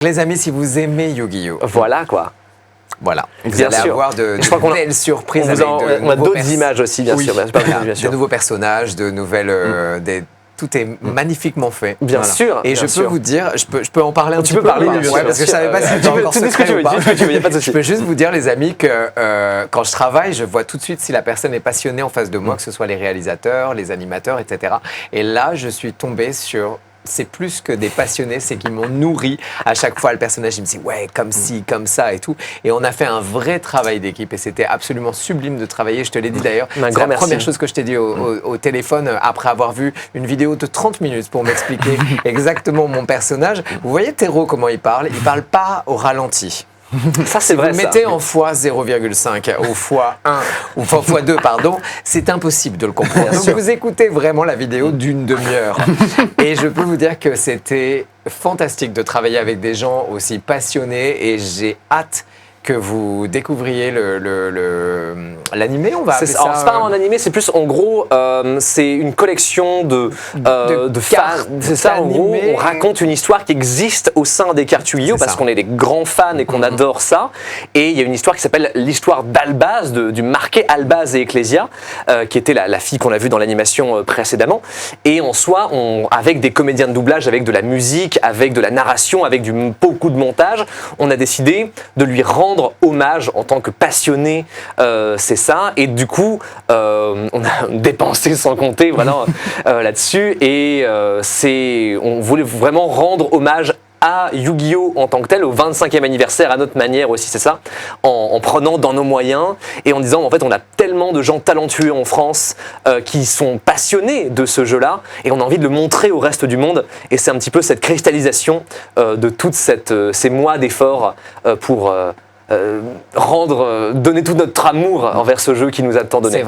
Les amis, si vous aimez Yu-Gi-Oh! Voilà quoi. Voilà, vous Bien allez sûr. avoir de belles surprises. On a d'autres images aussi, bien sûr. De nouveaux personnages, de nouvelles... Tout est magnifiquement fait. Bien sûr. Et je peux vous dire, je peux en parler un petit peu. Tu peux parler, bien sûr. Parce que je savais pas si c'était encore secret ou pas. Je peux juste vous dire, les amis, que quand je travaille, je vois tout de suite si la personne est passionnée en face de moi, que ce soit les réalisateurs, les animateurs, etc. Et là, je suis tombé sur... C'est plus que des passionnés, c'est qu'ils m'ont nourri. À chaque fois, le personnage, il me dit ouais, comme ci, comme ça et tout. Et on a fait un vrai travail d'équipe et c'était absolument sublime de travailler. Je te l'ai dit d'ailleurs, c'est la première chose que je t'ai dit au téléphone après avoir vu une vidéo de 30 minutes pour m'expliquer exactement mon personnage. Vous voyez Théro, comment il parle pas au ralenti. Ça, c'est vrai. Vous mettez en fois 0,5 ou fois 1 ou fois 2, pardon, c'est impossible de le comprendre. Donc vous écoutez vraiment la vidéo d'une demi-heure. Et je peux vous dire que c'était fantastique de travailler avec des gens aussi passionnés et j'ai hâte que vous découvriez l'animé, on va appeler ça. Alors, c'est pas un animé, c'est plus en gros, c'est une collection de cartes. C'est ça, en gros, on raconte une histoire qui existe au sein des cartes Yu-Gi-Oh! Parce qu'on est des grands fans et qu'on adore ça. Et il y a une histoire qui s'appelle l'histoire d'Albaz, du marqué Albaz et Ecclesia, qui était la fille qu'on a vue dans l'animation précédemment. Et en soi, avec des comédiens de doublage, avec de la musique, avec de la narration, avec beaucoup de montage, on a décidé de lui rendre hommage en tant que passionné, c'est ça. Et du coup, on a dépensé sans compter voilà, là-dessus. Et on voulait vraiment rendre hommage à Yu-Gi-Oh! En tant que tel, au 25e anniversaire, à notre manière aussi, c'est ça, en prenant dans nos moyens et en disant, en fait, on a tellement de gens talentueux en France qui sont passionnés de ce jeu-là et on a envie de le montrer au reste du monde. Et c'est un petit peu cette cristallisation de toutes ces mois d'efforts pour donner tout notre amour envers ce jeu qui nous a tant donné.